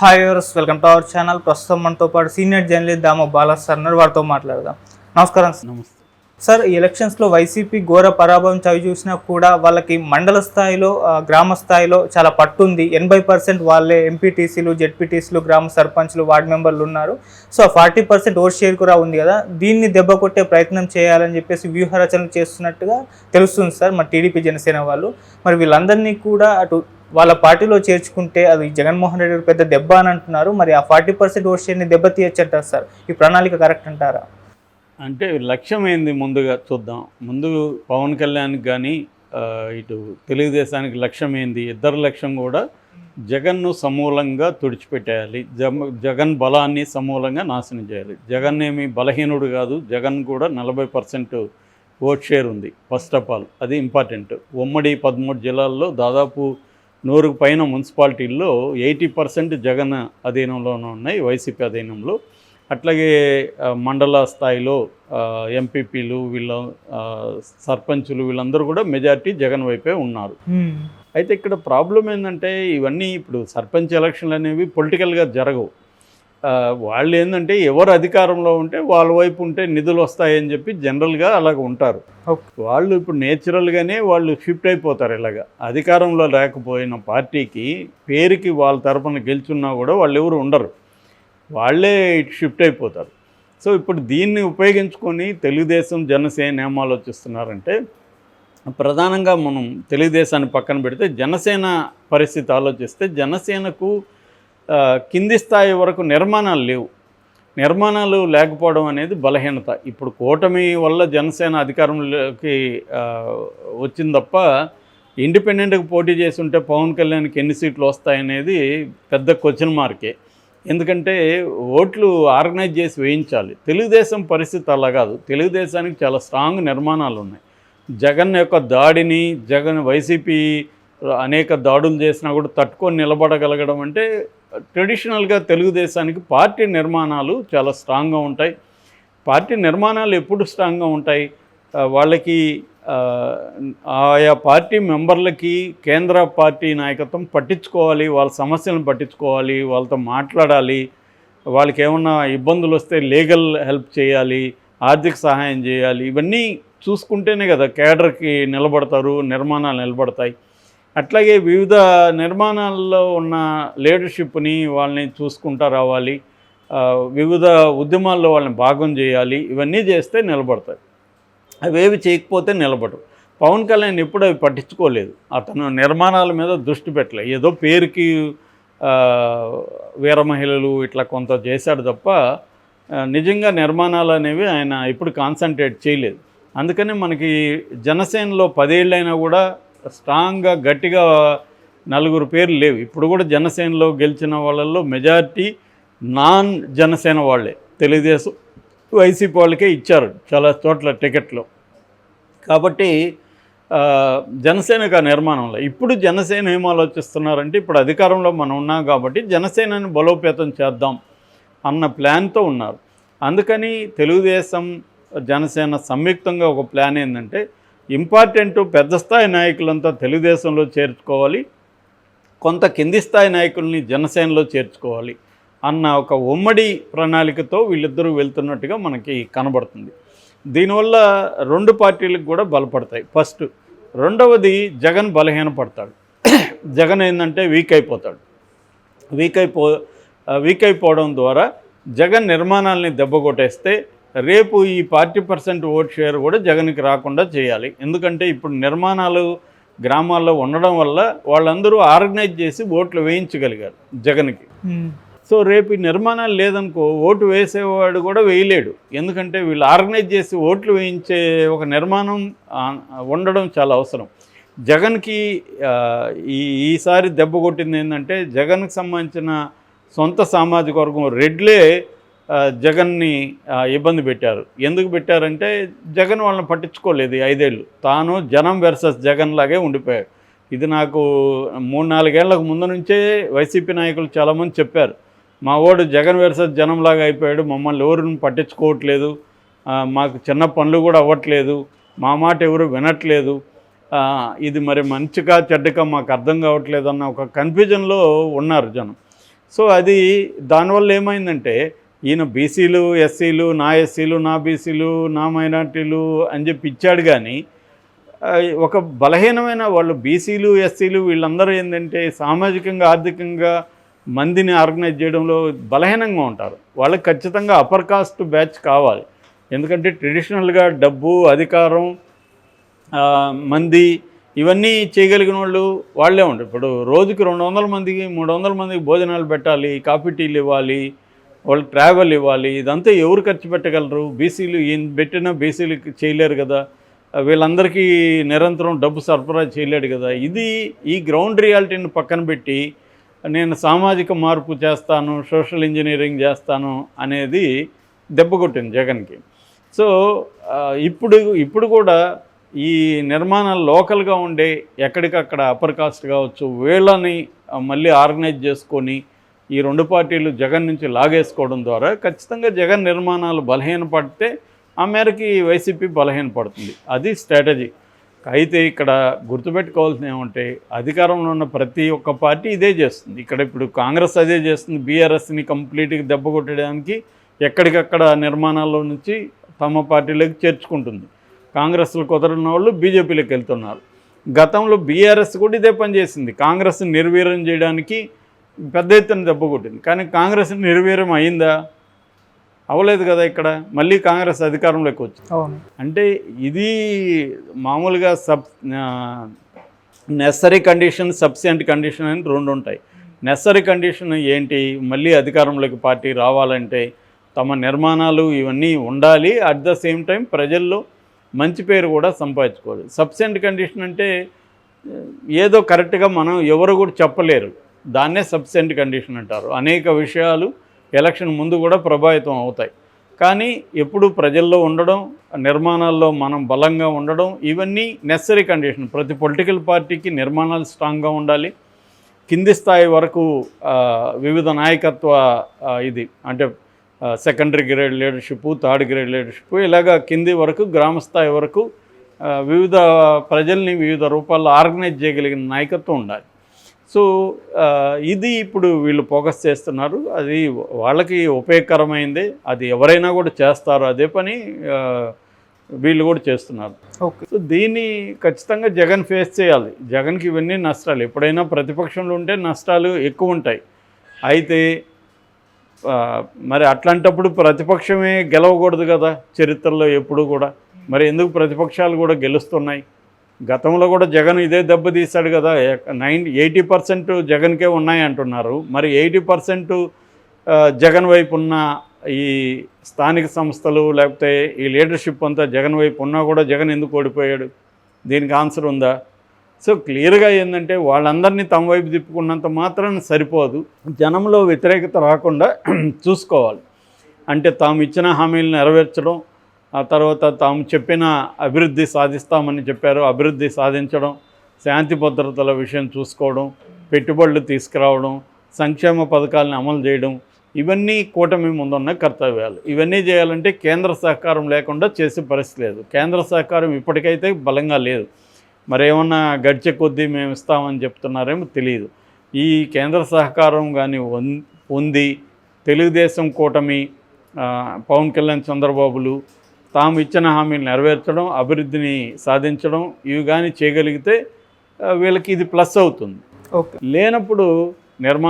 Hi viewers, welcome to our channel. ప్రస్తుతం మనతో పాటు senior journalist Damoh Bala sir ఉన్నారు. వారితో మాట్లాడదాం. నమస్కారం సార్. నమస్తే సార్, ఈ ఎలక్షన్స్లో వైసీపీ ఘోర పరాభవం చవి చూసినా కూడా వాళ్ళకి మండల స్థాయిలో గ్రామ స్థాయిలో చాలా పట్టుంది. 80% వాళ్ళే ఎంపీటీసీలు, జెడ్పీటీసీలు, గ్రామ సర్పంచ్లు, వార్డు మెంబర్లు ఉన్నారు. సో 40% ఓట్ షేర్ కూడా ఉంది కదా, దీన్ని దెబ్బ కొట్టే ప్రయత్నం చేయాలని చెప్పేసి వ్యూహరచన చేస్తున్నట్టుగా తెలుస్తుంది సార్ మన టీడీపీ జనసేన వాళ్ళు. మరి వీళ్ళందరినీ కూడా అటు వాళ్ళ పార్టీలో చేర్చుకుంటే అది జగన్మోహన్ రెడ్డి పెద్ద దెబ్బ అని అంటున్నారు. మరి ఆ 40% ఓట్ షేర్ని దెబ్బతీయచ్చంటారు సార్. ఈ ప్రణాళిక కరెక్ట్ అంటారా? అంటే లక్ష్యం ఏంది ముందుగా చూద్దాం. ముందు పవన్ కళ్యాణ్కి కానీ ఇటు తెలుగుదేశానికి లక్ష్యం ఏంది? ఇద్దరు లక్ష్యం కూడా జగన్ను సమూలంగా తుడిచిపెట్టేయాలి. జగన్ బలాన్ని సమూలంగా నాశనం చేయాలి. జగన్ ఏమి బలహీనుడు కాదు. జగన్ కూడా 40% ఓట్ షేర్ ఉంది. ఫస్ట్ ఆఫ్ ఆల్ అది ఇంపార్టెంట్. ఉమ్మడి 13 జిల్లాల్లో దాదాపు 100కు పైన మున్సిపాలిటీల్లో 80% జగన్ అధీనంలోనే ఉన్నాయి, వైసీపీ అధీనంలో. అట్లాగే మండల స్థాయిలో ఎంపీపీలు, వీళ్ళ సర్పంచులు, వీళ్ళందరూ కూడా మెజారిటీ జగన్ వైపే ఉన్నారు. అయితే ఇక్కడ ప్రాబ్లం ఏంటంటే, ఇవన్నీ ఇప్పుడు సర్పంచ్ ఎలక్షన్లు అనేవి పొలిటికల్గా జరగవు. వాళ్ళు ఏంటంటే ఎవరు అధికారంలో ఉంటే వాళ్ళ వైపు ఉంటే నిధులు వస్తాయని చెప్పి జనరల్గా అలాగ ఉంటారు. వాళ్ళు ఇప్పుడు నేచురల్గానే వాళ్ళు షిఫ్ట్ అయిపోతారు. ఇలాగా అధికారంలో లేకపోయిన పార్టీకి పేరుకి వాళ్ళ తరపున గెలుచున్నా కూడా వాళ్ళు ఎవరు ఉండరు, వాళ్ళే ఇటు షిఫ్ట్ అయిపోతారు. సో ఇప్పుడు దీన్ని ఉపయోగించుకొని తెలుగుదేశం జనసేన ఏం ఆలోచిస్తున్నారంటే, ప్రధానంగా మనం తెలుగుదేశాన్ని పక్కన పెడితే జనసేన పరిస్థితి ఆలోచిస్తే, జనసేనకు కింది స్థాయి వరకు నిర్మాణాలు లేవు. నిర్మాణాలు లేకపోవడం అనేది బలహీనత. ఇప్పుడు కూటమి వల్ల జనసేన అధికారంలోకి వచ్చింది తప్ప, ఇండిపెండెంట్గా పోటీ చేసి ఉంటే పవన్ కళ్యాణ్కి ఎన్ని సీట్లు వస్తాయనేది పెద్ద క్వశ్చన్ మార్కే. ఎందుకంటే ఓట్లు ఆర్గనైజ్ చేసి వేయించాలి. తెలుగుదేశం పరిస్థితి అలా కాదు. తెలుగుదేశానికి చాలా స్ట్రాంగ్ నిర్మాణాలు ఉన్నాయి. జగన్ యొక్క దాడిని, వైసీపీ అనేక దాడులు చేసినా కూడా తట్టుకొని నిలబడగలగడం అంటే, ట్రెడిషనల్గా తెలుగుదేశానికి పార్టీ నిర్మాణాలు చాలా స్ట్రాంగ్గా ఉంటాయి. పార్టీ నిర్మాణాలు ఎప్పుడు స్ట్రాంగ్గా ఉంటాయి? వాళ్ళకి ఆయా పార్టీ మెంబర్లకి కేంద్ర పార్టీ నాయకత్వం పట్టించుకోవాలి, వాళ్ళ సమస్యలను పట్టించుకోవాలి, వాళ్ళతో మాట్లాడాలి. వాళ్ళకి ఏమన్నా ఇబ్బందులు వస్తే లీగల్ హెల్ప్ చేయాలి, ఆర్థిక సహాయం చేయాలి. ఇవన్నీ చూసుకుంటేనే కదా కేడర్కి నిలబడతారు, నిర్మాణాలు నిలబడతాయి. అట్లాగే వివిధ నిర్మాణాల్లో ఉన్న లీడర్షిప్ని వాళ్ళని చూసుకుంటూ రావాలి. వివిధ ఉద్యమాల్లో వాళ్ళని భాగం చేయాలి. ఇవన్నీ చేస్తే నిలబడతాయి. అవేవి చేయకపోతే నిలబడరు. పవన్ కళ్యాణ్ ఎప్పుడు అవి పట్టించుకోలేదు. అతను నిర్మాణాల మీద దృష్టి పెట్టలేదు. ఏదో పేరుకి వీర మహిళలు ఇట్లా కొంత చేశాడు తప్ప నిజంగా నిర్మాణాలు అనేవి ఆయన ఎప్పుడు కాన్సన్ట్రేట్ చేయలేదు. అందుకని మనకి జనసేనలో 10 ఏళ్ళైనా కూడా స్ట్రాంగ్గా గట్టిగా 4 పేర్లు లేవు. ఇప్పుడు కూడా జనసేనలో గెలిచిన వాళ్ళల్లో మెజారిటీ నాన్ జనసేన వాళ్ళే. తెలుగుదేశం వైసీపీ వాళ్ళకే ఇచ్చారు చాలా చోట్ల టికెట్లు. కాబట్టి జనసేనకు ఆ నిర్మాణంలో ఇప్పుడు జనసేన ఏం ఆలోచిస్తున్నారంటే, ఇప్పుడు అధికారంలో మనం ఉన్నాం కాబట్టి జనసేనని బలోపేతం చేద్దాం అన్న ప్లాన్తో ఉన్నారు. అందుకని తెలుగుదేశం జనసేన సంయుక్తంగా ఒక ప్లాన్ ఏంటంటే, ఇంపార్టెంట్ పెద్ద స్థాయి నాయకులంతా తెలుగుదేశంలో చేర్చుకోవాలి, కొంత కింది స్థాయి నాయకుల్ని జనసేనలో చేర్చుకోవాలి అన్న ఒక ఉమ్మడి ప్రణాళికతో వీళ్ళిద్దరూ వెళ్తున్నట్టుగా మనకి కనబడుతుంది. దీనివల్ల 2 పార్టీలకు కూడా బలపడతాయి. ఫస్ట్. రెండవది, జగన్ బలహీనపడతాడు. జగన్ ఏంటంటే వీక్ అయిపోతాడు. వీక్ అయిపోవడం ద్వారా జగన్ నిర్మాణాలని దెబ్బకొట్టేస్తే రేపు ఈ 40% ఓట్ షేర్ కూడా జగన్కి రాకుండా చేయాలి. ఎందుకంటే ఇప్పుడు నిర్మాణాలు గ్రామాల్లో ఉండడం వల్ల వాళ్ళందరూ ఆర్గనైజ్ చేసి ఓట్లు వేయించగలిగారు జగన్కి. సో రేపు ఈ నిర్మాణాలు లేదనుకో, ఓటు వేసేవాడు కూడా వేయలేడు. ఎందుకంటే వీళ్ళు ఆర్గనైజ్ చేసి ఓట్లు వేయించే ఒక నిర్మాణం ఉండడం చాలా అవసరం. జగన్కి ఈసారి దెబ్బ కొట్టింది ఏంటంటే, జగన్కి సంబంధించిన సొంత సామాజిక వర్గం రెడ్లే జగన్ని ఇబ్బంది పెట్టారు. ఎందుకు పెట్టారంటే, జగన్ వాళ్ళని పట్టించుకోలేదు 5 ఏళ్ళు. తాను జనం వెర్సెస్ జగన్ లాగే ఉండిపోయాడు. ఇది నాకు 3-4 ఏళ్లకు ముందు నుంచే వైసీపీ నాయకులు చాలామంది చెప్పారు, మా ఓడు జగన్ వెర్సెస్ జనంలాగా అయిపోయాడు, మమ్మల్ని ఎవరిని పట్టించుకోవట్లేదు, మాకు చిన్న పనులు కూడా అవ్వట్లేదు, మా మాట ఎవరు వినట్లేదు, ఇది మరి మంచిగా చెడ్డగా మాకు అర్థం కావట్లేదు అన్న ఒక కన్ఫ్యూజన్లో ఉన్నారు జనం. సో అది దానివల్ల ఏమైందంటే ఈయన బీసీలు ఎస్సీలు నా బీసీలు నా మైనార్టీలు అని చెప్పి ఇచ్చాడు. కానీ ఒక బలహీనమైన వాళ్ళు బీసీలు ఎస్సీలు వీళ్ళందరూ ఏంటంటే సామాజికంగా ఆర్థికంగా మందిని ఆర్గనైజ్ చేయడంలో బలహీనంగా ఉంటారు. వాళ్ళకి ఖచ్చితంగా అప్పర్ కాస్ట్ బ్యాచ్ కావాలి. ఎందుకంటే ట్రెడిషనల్గా డబ్బు అధికారం మంది ఇవన్నీ చేయగలిగిన వాళ్ళు వాళ్ళే ఉంటారు. ఇప్పుడు రోజుకి 200 మందికి 300 మందికి భోజనాలు పెట్టాలి, కాఫీ టీలు ఇవ్వాలి, వాళ్ళు ట్రావెల్ ఇవ్వాలి. ఇదంతా ఎవరు ఖర్చు పెట్టగలరు? బీసీలు ఈయన పెట్టినా బీసీలకు చేయలేరు కదా, వీళ్ళందరికీ నిరంతరం డబ్బు సరఫరా చేయలేడు కదా. ఇది ఈ గ్రౌండ్ రియాలిటీని పక్కన పెట్టి నేను సామాజిక మార్పు చేస్తాను, సోషల్ ఇంజనీరింగ్ చేస్తాను అనేది దెబ్బ కొట్టింది జగన్కి. సో ఇప్పుడు కూడా ఈ నిర్మాణాలు లోకల్గా ఉండే ఎక్కడికక్కడ అప్పర్ కాస్ట్ కావచ్చు వీళ్ళని మళ్ళీ ఆర్గనైజ్ చేసుకొని ఈ రెండు పార్టీలు జగన్ నుంచి లాగేసుకోవడం ద్వారా ఖచ్చితంగా జగన్ నిర్మాణాలు బలహీనపడితే ఆ మేరకి వైసీపీ బలహీనపడుతుంది. అది స్ట్రాటజీ. అయితే ఇక్కడ గుర్తుపెట్టుకోవాల్సిన ఏమంటే అధికారంలో ఉన్న ప్రతి ఒక్క పార్టీ ఇదే చేస్తుంది. ఇక్కడ ఇప్పుడు కాంగ్రెస్ అదే చేస్తుంది. బీఆర్ఎస్ని కంప్లీట్గా దెబ్బ కొట్టడానికి ఎక్కడికక్కడ నిర్మాణాల్లో నుంచి తమ పార్టీలోకి చేర్చుకుంటుంది. కాంగ్రెస్లో కుదరని వాళ్ళు బీజేపీలోకి వెళ్తున్నారు. గతంలో బీఆర్ఎస్ కూడా ఇదే పని చేసింది. కాంగ్రెస్ని నిర్వీర్యం చేయడానికి పెద్ద ఎత్తున దెబ్బ కొట్టింది. కానీ కాంగ్రెస్ నిర్వీర్యం అయిందా? అవ్వలేదు కదా. ఇక్కడ మళ్ళీ కాంగ్రెస్ అధికారంలోకి వచ్చింది. అంటే ఇది మామూలుగా నెసరీ కండిషన్, సబ్సిడెంట్ కండిషన్ అని రెండు ఉంటాయి. నెసరీ కండిషన్ ఏంటి? మళ్ళీ అధికారంలోకి పార్టీ రావాలంటే తమ నిర్మాణాలు ఇవన్నీ ఉండాలి, అట్ ద సేమ్ టైం ప్రజల్లో మంచి పేరు కూడా సంపాదించుకోవాలి. సబ్సిడెంట్ కండిషన్ అంటే ఏదో కరెక్ట్గా మనం ఎవరు కూడా చెప్పలేరు, దాన్నే సబ్సిడెంట్ కండిషన్ అంటారు. అనేక విషయాలు ఎలక్షన్ ముందు కూడా ప్రభావితం అవుతాయి. కానీ ఎప్పుడు ప్రజల్లో ఉండడం, నిర్మాణాల్లో మనం బలంగా ఉండడం, ఇవన్నీ నెసరీ కండిషన్. ప్రతి పొలిటికల్ పార్టీకి నిర్మాణాలు స్ట్రాంగ్గా ఉండాలి. కింది స్థాయి వరకు వివిధ నాయకత్వ ఇది అంటే secondary grade leadership, third grade leadership, ఇలాగా కింది వరకు గ్రామస్థాయి వరకు వివిధ ప్రజల్ని వివిధ రూపాల్లో ఆర్గనైజ్ చేయగలిగిన నాయకత్వం ఉండాలి. సో ఇది ఇప్పుడు వీళ్ళు ఫోకస్ చేస్తున్నారు. అది వాళ్ళకి ఉపయోగకరమైందే. అది ఎవరైనా కూడా చేస్తారు. అదే పని వీళ్ళు కూడా చేస్తున్నారు. ఓకే. సో దీన్ని ఖచ్చితంగా జగన్ ఫేస్ చేయాలి. జగన్కి ఇవన్నీ నష్టాలు. ఎప్పుడైనా ప్రతిపక్షంలో ఉంటే నష్టాలు ఎక్కువ ఉంటాయి. అయితే మరి అట్లాంటప్పుడు ప్రతిపక్షమే గెలవకూడదు కదా చరిత్రలో ఎప్పుడు కూడా. మరి ఎందుకు ప్రతిపక్షాలు కూడా గెలుస్తున్నాయి? గతంలో కూడా జగన్ ఇదే దెబ్బతీశాడు కదా. 80% జగన్కే ఉన్నాయి అంటున్నారు. మరి 80% జగన్ వైపు ఉన్న ఈ స్థానిక సంస్థలు లేకపోతే ఈ లీడర్షిప్ అంతా జగన్ వైపు ఉన్నా కూడా జగన్ ఎందుకు ఓడిపోయాడు? దీనికి ఆన్సర్ ఉందా? సో క్లియర్గా ఏంటంటే వాళ్ళందరినీ తమ వైపు తిప్పుకున్నంత మాత్రాన సరిపోదు. జనంలో వ్యతిరేకత రాకుండా చూసుకోవాలి. అంటే తాము ఇచ్చిన హామీలను నెరవేర్చడం, ఆ తర్వాత తాము చెప్పిన అభివృద్ధి సాధిస్తామని చెప్పారు, అభివృద్ధి సాధించడం, శాంతి భద్రతల విషయం చూసుకోవడం, పెట్టుబడులు తీసుకురావడం, సంక్షేమ పథకాలను అమలు చేయడం, ఇవన్నీ కూటమి ముందున్న కర్తవ్యాలు. ఇవన్నీ చేయాలంటే కేంద్ర సహకారం లేకుండా చేసే పరిస్థితి లేదు. కేంద్ర సహకారం ఇప్పటికైతే బలంగా లేదు. మరేమన్నా గడిచే కొద్దీ మేము ఇస్తామని చెప్తున్నారేమో తెలియదు. ఈ కేంద్ర సహకారం కానీ ఉంది. తెలుగుదేశం కూటమి, పవన్ కళ్యాణ్, చంద్రబాబులు తాము ఇచ్చిన హామీలు నెరవేర్చడం, అభివృద్ధిని సాధించడం, ఇవి కానీ చేయగలిగితే వీళ్ళకి ఇది ప్లస్ అవుతుంది. ఓకే. లేనప్పుడు నిర్మాణ